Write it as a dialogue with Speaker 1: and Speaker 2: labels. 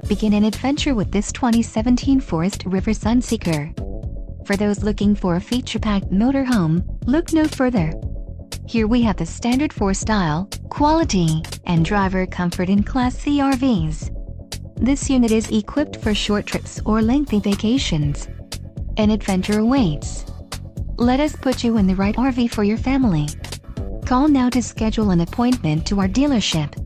Speaker 1: Begin an adventure with this 2017 Forest River Sunseeker. For those looking for a feature-packed motorhome, look no further. Here we have the standard for style, quality, and driver comfort in Class C RVs. This unit is equipped for short trips or lengthy vacations. An adventure awaits. Let us put you in the right RV for your family. Call now to schedule an appointment to our dealership.